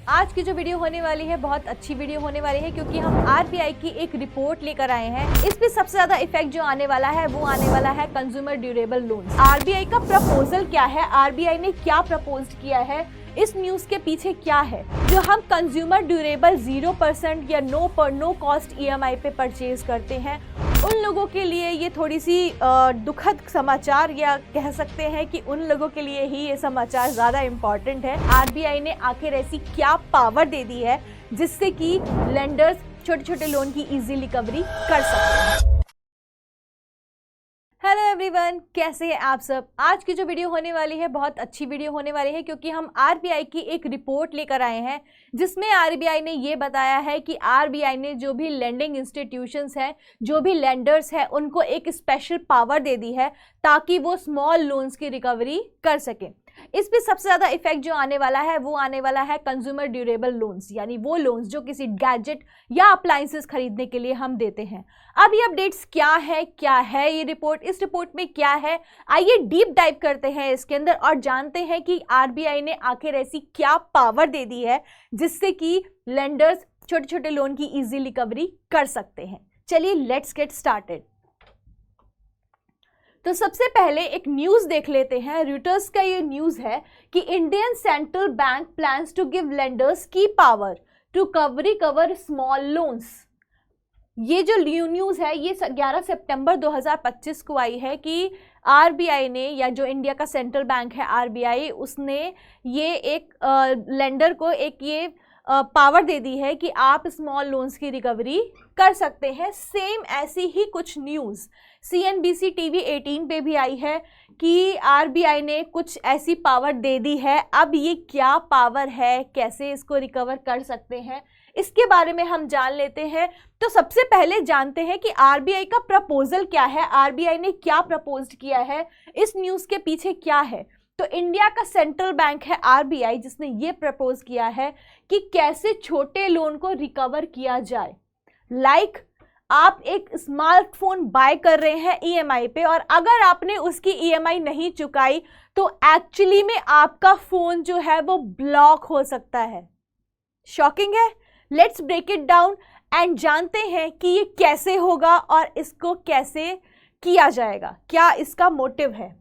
आज की जो वीडियो होने वाली है बहुत अच्छी वीडियो होने वाली है क्योंकि हम आरबीआई की एक रिपोर्ट लेकर आए हैं। इस पे सबसे ज्यादा इफेक्ट जो आने वाला है वो आने वाला है कंज्यूमर ड्यूरेबल लोन्स। आरबीआई का प्रपोजल क्या है, आरबीआई ने क्या प्रपोज किया है, इस न्यूज के पीछे क्या है। जो हम कंज्यूमर ड्यूरेबल 0% या नो कॉस्ट ईएमआई पे परचेज करते हैं उन लोगों के लिए ये थोड़ी सी दुखद समाचार, या कह सकते हैं कि उन लोगों के लिए ही ये समाचार ज़्यादा इम्पॉर्टेंट है। आरबीआई ने आखिर ऐसी क्या पावर दे दी है जिससे कि लेंडर्स छोटे छोटे लोन की इजी रिकवरी कर सकते हैं। हेलो एवरीवन, कैसे हैं आप सब। आज की जो वीडियो होने वाली है बहुत अच्छी वीडियो होने वाली है क्योंकि हम आरबीआई की एक रिपोर्ट लेकर आए हैं जिसमें आरबीआई ने ये बताया है कि आरबीआई ने जो भी लेंडिंग इंस्टीट्यूशंस हैं, जो भी लेंडर्स हैं, उनको एक स्पेशल पावर दे दी है ताकि वो स्मॉल लोन्स की रिकवरी कर सकें। इस पे सबसे ज़्यादा इफेक्ट जो आने वाला है वो आने वाला है कंज्यूमर ड्यूरेबल लोन्स, यानी वो लोन्स जो किसी गैजेट या अप्लायंसेस खरीदने के लिए हम देते हैं। अब ये अपडेट्स क्या है ये रिपोर्ट, इस रिपोर्ट में क्या है, आइए डीप डाइव करते हैं इसके अंदर और जानते हैं कि आरबीआई ने आखिर ऐसी क्या पावर दे दी है जिससे कि लेंडर्स छोटे छोटे लोन की इजी रिकवरी कर सकते हैं। चलिए लेट्स गेट स्टार्टेड। तो सबसे पहले एक न्यूज देख लेते हैं। रॉयटर्स का ये न्यूज है कि Indian central bank plans to give lenders की power to cover small loans. ये जो न्यूज है ये 11 सितंबर 2025 को आई है कि आरबीआई ने, या जो इंडिया का सेंट्रल बैंक है आरबीआई, उसने ये एक लेंडर को एक ये पावर दे दी है कि आप स्मॉल लोन्स की रिकवरी कर सकते हैं। सेम ऐसी ही कुछ न्यूज़ CNBC TV 18 पे भी आई है कि आरबीआई ने कुछ ऐसी पावर दे दी है। अब ये क्या पावर है, कैसे इसको रिकवर कर सकते हैं, इसके बारे में हम जान लेते हैं। तो सबसे पहले जानते हैं कि आरबीआई का प्रपोजल क्या है, आरबीआई ने क्या प्रपोज किया है, इस न्यूज़ के पीछे क्या है। तो इंडिया का सेंट्रल बैंक है आरबीआई जिसने ये प्रपोज किया है कि कैसे छोटे लोन को रिकवर किया जाए। लाइक आप एक स्मार्टफोन बाय कर रहे हैं ईएमआई पे और अगर आपने उसकी ईएमआई नहीं चुकाई तो एक्चुअली में आपका फोन जो है वो ब्लॉक हो सकता है। शॉकिंग है। Let's break it down and जानते हैं कि ये कैसे होगा और इसको कैसे किया जाएगा, क्या इसका मोटिव है।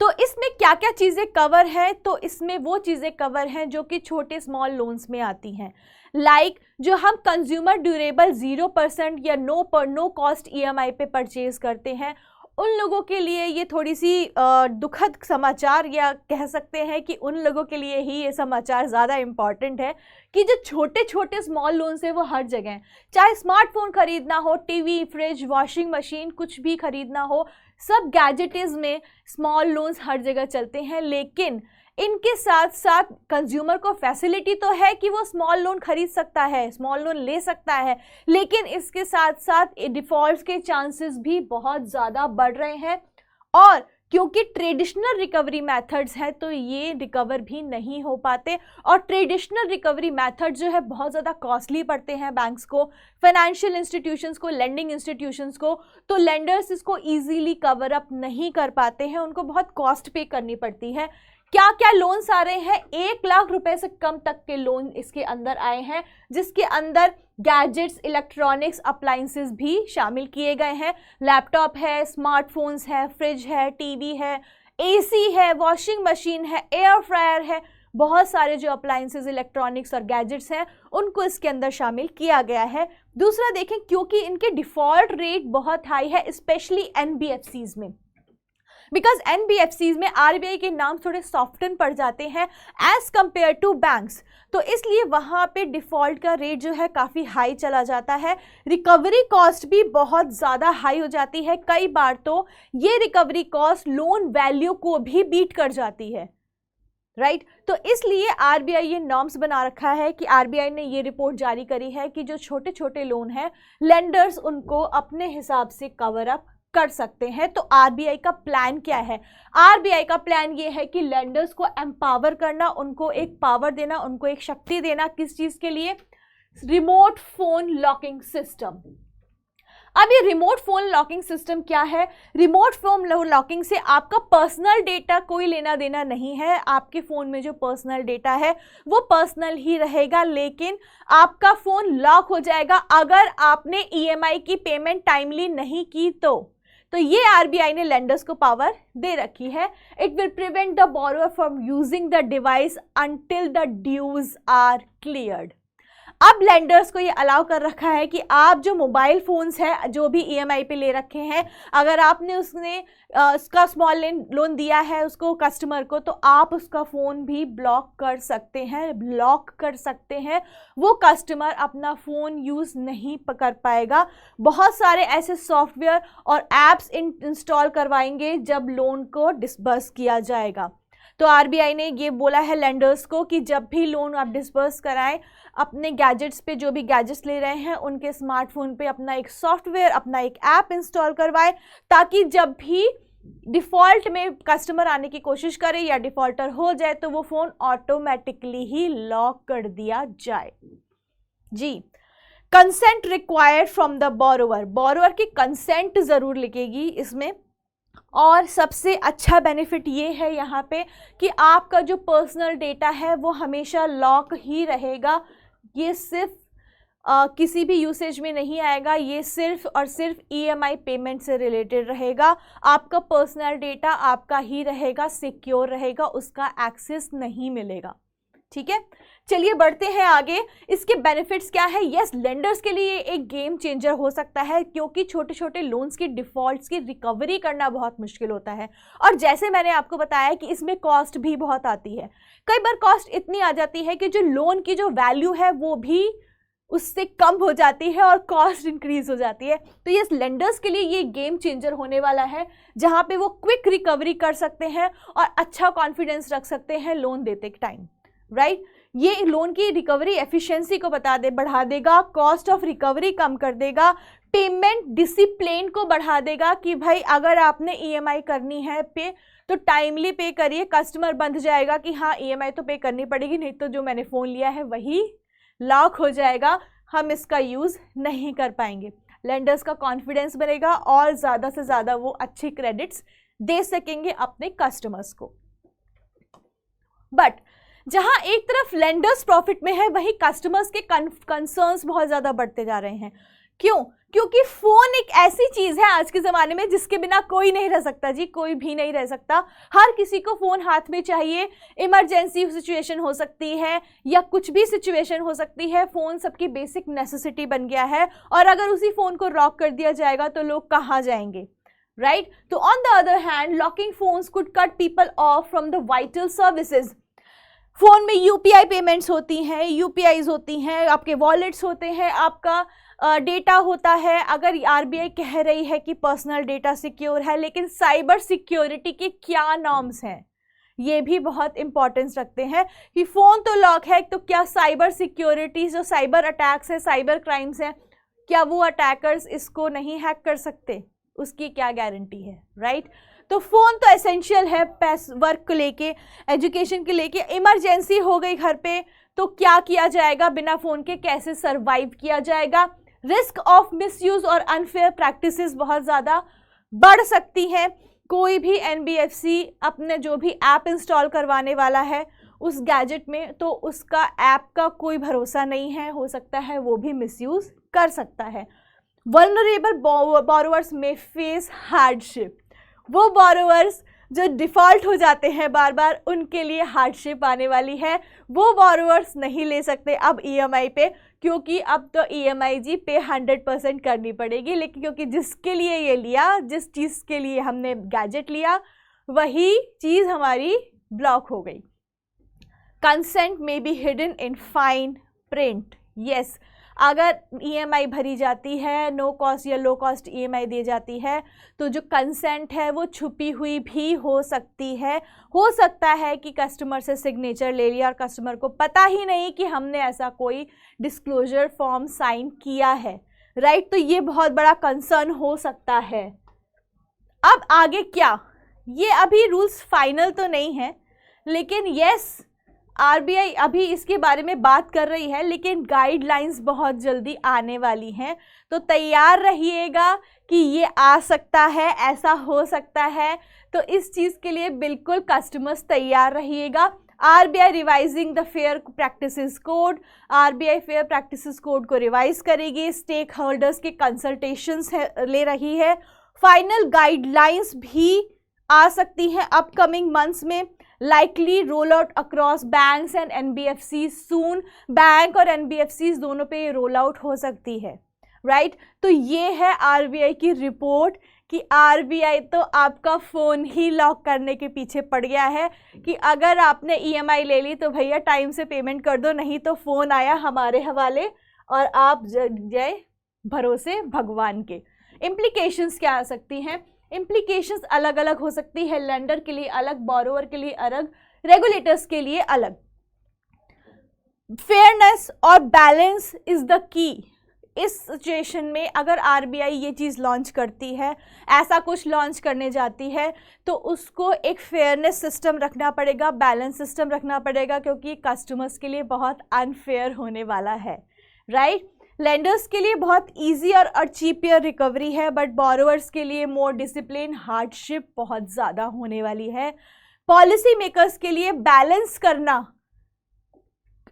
तो इसमें क्या क्या चीज़ें कवर है, तो इसमें वो चीज़ें कवर हैं जो कि छोटे स्मॉल लोन्स में आती हैं। लाइक जो हम कंज्यूमर ड्यूरेबल 0% या नो कॉस्ट ईएमआई पे परचेज करते हैं उन लोगों के लिए ये थोड़ी सी दुखद समाचार, या कह सकते हैं कि उन लोगों के लिए ही ये समाचार ज़्यादा इम्पॉर्टेंट है कि जो छोटे छोटे स्मॉल लोन्स है वो हर जगह हैं। चाहे स्मार्टफोन खरीदना हो, टीवी, फ्रिज, वॉशिंग मशीन, कुछ भी खरीदना हो, सब गैजेट्स में स्मॉल लोन्स हर जगह चलते हैं। लेकिन इनके साथ साथ कंज्यूमर को फैसिलिटी तो है कि वो स्मॉल लोन खरीद सकता है, स्मॉल लोन ले सकता है, लेकिन इसके साथ साथ डिफ़ॉल्ट के चांसेस भी बहुत ज़्यादा बढ़ रहे हैं। और क्योंकि ट्रेडिशनल रिकवरी मेथड्स हैं तो ये रिकवर भी नहीं हो पाते, और ट्रेडिशनल रिकवरी मेथड जो है बहुत ज़्यादा कॉस्टली पड़ते हैं बैंक्स को, फाइनेंशियल इंस्टीट्यूशंस को, लेंडिंग इंस्टीट्यूशंस को। तो लेंडर्स इसको इजीली कवर अप नहीं कर पाते हैं, उनको बहुत कॉस्ट पे करनी पड़ती है। क्या क्या लोन्स आ रहे हैं, 1 लाख रुपए से कम तक के लोन इसके अंदर आए हैं, जिसके अंदर गैजेट्स, इलेक्ट्रॉनिक्स, अप्लायंसेस भी शामिल किए गए हैं। लैपटॉप है, स्मार्टफोन्स है, फ्रिज है, टीवी है, एसी है, वॉशिंग मशीन है, एयर फ्रायर है, बहुत सारे जो अप्लायंसेस, इलेक्ट्रॉनिक्स और गैजेट्स हैं उनको इसके अंदर शामिल किया गया है। दूसरा देखें, क्योंकि इनके डिफ़ॉल्ट रेट बहुत हाई है स्पेशली एनबीएफसीज में, बिकॉज एनबीएफसीज में आरबीआई के नाम थोड़े सॉफ्टन पड़ जाते हैं एज कंपेयर टू बैंक्स, तो इसलिए वहाँ पे डिफ़ॉल्ट का रेट जो है काफ़ी हाई चला जाता है। रिकवरी कॉस्ट भी बहुत ज़्यादा हाई हो जाती है, कई बार तो ये रिकवरी कॉस्ट लोन वैल्यू को भी बीट कर जाती है, राइट। तो इसलिए आरबीआई ये नॉर्म्स बना रखा है कि आरबीआई ने ये रिपोर्ट जारी करी है कि जो छोटे छोटे लोन हैं लेंडर्स उनको अपने हिसाब से कवर अप कर सकते हैं। तो आरबीआई का प्लान क्या है, आरबीआई का प्लान ये है कि लेंडर्स को एम्पावर करना, उनको एक पावर देना, उनको एक शक्ति देना। किस चीज़ के लिए? Remote phone locking system. अब ये रिमोट फोन लॉकिंग सिस्टम क्या है? रिमोट फोन लॉकिंग से आपका पर्सनल डेटा कोई लेना देना नहीं है। आपके फ़ोन में जो पर्सनल डेटा है वो पर्सनल ही रहेगा, लेकिन आपका फ़ोन लॉक हो जाएगा अगर आपने ईएमआई की पेमेंट टाइमली नहीं की तो ये आरबीआई ने लेंडर्स को पावर दे रखी है। It will prevent the borrower from using the device until the dues are cleared. अब लेंडर्स को ये अलाउ कर रखा है कि आप जो मोबाइल फ़ोन्स हैं जो भी ईएमआई पे ले रखे हैं, अगर आपने उसका स्मॉल लोन दिया है उसको कस्टमर को, तो आप उसका फ़ोन भी ब्लॉक कर सकते हैं, लॉक कर सकते हैं। वो कस्टमर अपना फ़ोन यूज़ नहीं कर पाएगा। बहुत सारे ऐसे सॉफ्टवेयर और ऐप्स इंस्टॉल करवाएंगे जब लोन को डिसबर्स किया जाएगा। तो आरबीआई ने ये बोला है लेंडर्स को कि जब भी लोन आप डिसबर्स कराएं, अपने गैजेट्स पे जो भी गैजेट्स ले रहे हैं उनके स्मार्टफोन पे अपना एक सॉफ्टवेयर, अपना एक ऐप इंस्टॉल करवाएं, ताकि जब भी डिफ़ॉल्ट में कस्टमर आने की कोशिश करे या डिफ़ॉल्टर हो जाए तो वो फ़ोन ऑटोमेटिकली ही लॉक कर दिया जाए। जी, consent required from the borrower, borrower की कंसेंट ज़रूर लिखेगी इसमें। और सबसे अच्छा बेनिफिट ये है यहाँ पे कि आपका जो पर्सनल डेटा है वो हमेशा लॉक ही रहेगा। ये सिर्फ किसी भी यूसेज में नहीं आएगा, ये सिर्फ और सिर्फ ईएमआई पेमेंट से रिलेटेड रहेगा। आपका पर्सनल डेटा आपका ही रहेगा, सिक्योर रहेगा, उसका एक्सेस नहीं मिलेगा। ठीक है, चलिए बढ़ते हैं आगे। इसके बेनिफिट्स क्या है? यस, लेंडर्स के लिए एक गेम चेंजर हो सकता है, क्योंकि छोटे छोटे लोन्स की डिफ़ॉल्ट्स की रिकवरी करना बहुत मुश्किल होता है। और जैसे मैंने आपको बताया कि इसमें कॉस्ट भी बहुत आती है। कई बार कॉस्ट इतनी आ जाती है कि जो लोन की जो वैल्यू है वो भी उससे कम हो जाती है और कॉस्ट इंक्रीज हो जाती है। तो ये लेंडर्स के लिए ये गेम चेंजर होने वाला है, जहाँ पे वो क्विक रिकवरी कर सकते हैं और अच्छा कॉन्फिडेंस रख सकते हैं लोन देते टाइम, राइट। ये लोन की रिकवरी एफिशिएंसी को बढ़ा देगा, कॉस्ट ऑफ रिकवरी कम कर देगा, पेमेंट डिसिप्लिन को बढ़ा देगा कि भाई अगर आपने ईएमआई करनी है पे तो टाइमली पे करिए। कस्टमर बंध जाएगा कि हाँ ईएमआई तो पे करनी पड़ेगी, नहीं तो जो मैंने फ़ोन लिया है वही लॉक हो जाएगा, हम इसका यूज़ नहीं कर पाएंगे। लेंडर्स का कॉन्फिडेंस बढ़ेगा और ज़्यादा से ज़्यादा वो अच्छे क्रेडिट्स दे सकेंगे अपने कस्टमर्स को। बट जहां एक तरफ लेंडर्स प्रॉफिट में है, वहीं कस्टमर्स के कंसर्न्स बहुत ज़्यादा बढ़ते जा रहे हैं। क्यों? क्योंकि फ़ोन एक ऐसी चीज़ है आज के ज़माने में जिसके बिना कोई नहीं रह सकता जी, कोई भी नहीं रह सकता। हर किसी को फ़ोन हाथ में चाहिए। इमरजेंसी सिचुएशन हो सकती है या कुछ भी सिचुएशन हो सकती है, फ़ोन सबकी बेसिक नेसेसिटी बन गया है। और अगर उसी फ़ोन को लॉक कर दिया जाएगा तो लोग कहाँ जाएंगे, राइट। तो on the other hand, locking phones could cut people of from the vital services. Phone में यूपीआई पेमेंट्स होती हैं, यूपीआईज होती हैं, आपके वॉलेट्स होते हैं, आपका डेटा होता है। अगर आरबीआई कह रही है कि पर्सनल डेटा सिक्योर है, लेकिन साइबर सिक्योरिटी के क्या नॉर्म्स हैं ये भी बहुत इंपॉर्टेंस रखते हैं कि फ़ोन तो लॉक है, तो क्या साइबर सिक्योरिटी, जो साइबर अटैक्स है, साइबर क्राइम्स हैं, क्या वो अटैकर्स इसको नहीं हैक कर सकते? उसकी क्या गारंटी है, राइट। तो फ़ोन तो एसेंशियल है वर्क को लेके, एजुकेशन के लेके। इमरजेंसी हो गई घर पे तो क्या किया जाएगा, बिना फ़ोन के कैसे सरवाइव किया जाएगा। रिस्क ऑफ मिसयूज़ और अनफेयर प्रैक्टिसेस बहुत ज़्यादा बढ़ सकती हैं। कोई भी एनबीएफसी अपने जो भी ऐप इंस्टॉल करवाने वाला है उस गैजेट में, तो उसका ऐप का कोई भरोसा नहीं है, हो सकता है वो भी मिसयूज़ कर सकता है। वल्नरेबल बोरोवर्स में फेस हार्डशिप, वो बोरोवर्स जो डिफ़ॉल्ट हो जाते हैं बार बार, उनके लिए हार्डशिप आने वाली है। वो बोरोवर्स नहीं ले सकते अब ईएमआई पे, क्योंकि अब तो ईएमआई जी पे 100% करनी पड़ेगी। लेकिन क्योंकि जिसके लिए ये लिया, जिस चीज़ के लिए हमने गैजेट लिया, वही चीज़ हमारी ब्लॉक हो गई। कंसेंट में be hidden in fine print. Yes, अगर ईएमआई भरी जाती है, नो कॉस्ट या लो कॉस्ट ईएमआई दी जाती है, तो जो कंसेंट है वो छुपी हुई भी हो सकती है। हो सकता है कि कस्टमर से सिग्नेचर ले लिया और कस्टमर को पता ही नहीं कि हमने ऐसा कोई डिस्क्लोजर फॉर्म साइन किया है, राइट। तो ये बहुत बड़ा कंसर्न हो सकता है। अब आगे क्या, ये अभी रूल्स फाइनल तो नहीं है, लेकिन यस, आरबीआई अभी इसके बारे में बात कर रही है, लेकिन गाइडलाइंस बहुत जल्दी आने वाली हैं, तो तैयार रहिएगा कि ये आ सकता है, ऐसा हो सकता है। तो इस चीज़ के लिए बिल्कुल कस्टमर्स तैयार रहिएगा। RBI revising the fair practices code, RBI fair practices code को रिवाइज करेगी, स्टेक होल्डर्स के कंसल्टेशंस ले रही है, फाइनल गाइडलाइंस भी आ सकती हैं अपकमिंग मंथ्स में, likely roll out across banks and NBFC soon. Bank और एनबीएफसी दोनों पे ये रोल आउट हो सकती है, राइट। तो ये है आरबीआई की रिपोर्ट कि आरबीआई तो आपका फ़ोन ही लॉक करने के पीछे पड़ गया है कि अगर आपने ईएमआई ले ली तो भैया टाइम से पेमेंट कर दो, नहीं तो फ़ोन आया हमारे हवाले और आप जय भरोसे भगवान के। इम्प्लीकेशंस क्या आ सकती हैं? इम्प्लीकेशंस अलग अलग हो सकती है, लेंडर के लिए अलग, बोरोवर के लिए अलग, रेगुलेटर्स के लिए अलग। फेयरनेस और बैलेंस इज द की। इस सिचुएशन में अगर आरबीआई ये चीज़ लॉन्च करती है, ऐसा कुछ लॉन्च करने जाती है, तो उसको एक फेयरनेस सिस्टम रखना पड़ेगा, बैलेंस सिस्टम रखना पड़ेगा, क्योंकि कस्टमर्स के लिए बहुत अनफेयर होने वाला है, राइट। लेंडर्स के लिए बहुत इजी और चीपियर रिकवरी है, बट बोरोवर्स के लिए मोर डिसिप्लिन, हार्डशिप बहुत ज़्यादा होने वाली है। पॉलिसी मेकर्स के लिए बैलेंस करना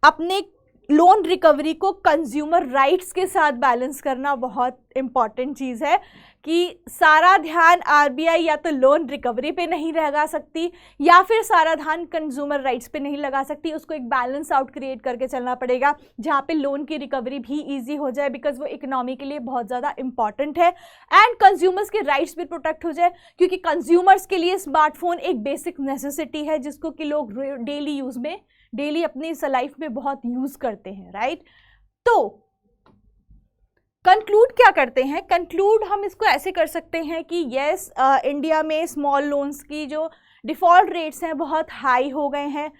अपने लोन रिकवरी को कंज्यूमर राइट्स के साथ बैलेंस करना बहुत इंपॉर्टेंट चीज़ है कि सारा ध्यान आरबीआई या तो लोन रिकवरी पे नहीं लगा सकती या फिर सारा ध्यान कंज्यूमर राइट्स पे नहीं लगा सकती। उसको एक बैलेंस आउट क्रिएट करके चलना पड़ेगा जहाँ पे लोन की रिकवरी भी इजी हो जाए, बिकॉज वो इकोनॉमी के लिए बहुत ज़्यादा इंपॉर्टेंट है, एंड कंज्यूमर्स के राइट्स भी प्रोटेक्ट हो जाए, क्योंकि कंज्यूमर्स के लिए स्मार्टफोन एक बेसिक नेसेसिटी है जिसको कि लोग डेली यूज़ में, डेली अपनी लाइफ में बहुत यूज़ करते हैं, राइट। तो कंक्लूड क्या करते हैं? कंक्लूड हम इसको ऐसे कर सकते हैं कि यस, इंडिया में स्मॉल लोन्स की जो डिफ़ॉल्ट रेट्स हैं बहुत हाई हो गए हैं,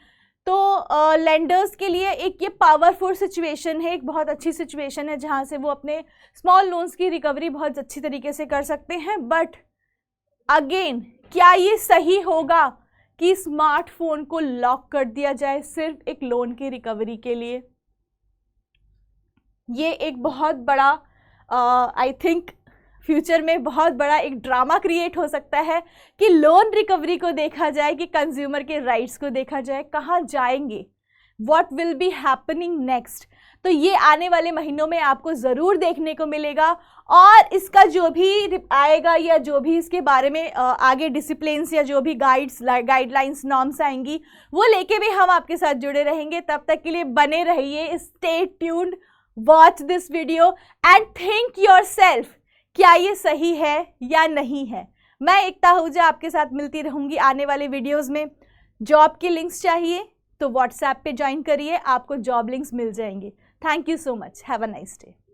तो लेंडर्स के लिए एक ये पावरफुल सिचुएशन है, एक बहुत अच्छी सिचुएशन है जहाँ से वो अपने स्मॉल लोन्स की रिकवरी बहुत अच्छी तरीके से कर सकते हैं। बट अगेन, क्या ये सही होगा कि स्मार्टफोन को लॉक कर दिया जाए सिर्फ एक लोन की रिकवरी के लिए? ये एक बहुत बड़ा आई थिंक फ्यूचर में बहुत बड़ा एक ड्रामा क्रिएट हो सकता है कि लोन रिकवरी को देखा जाए कि कंज्यूमर के राइट्स को देखा जाए। कहाँ जाएंगे? What will be happening next? तो ये आने वाले महीनों में आपको ज़रूर देखने को मिलेगा, और इसका जो भी आएगा या जो भी इसके बारे में आगे डिसिप्लिन्स या जो भी गाइडलाइंस नॉर्म्स आएंगी वो लेके भी हम आपके साथ जुड़े रहेंगे। तब तक के लिए बने रहिए, stay tuned, watch this video and think yourself, क्या ये सही है या नहीं है। मैं एकता आहूजा आपके साथ मिलती रहूँगी आने वाले वीडियोज़ में। जॉब के लिंक्स चाहिए तो व्हाट्सएप पे ज्वाइन करिए, आपको जॉब लिंक्स मिल जाएंगे। Thank you so much, have a nice day.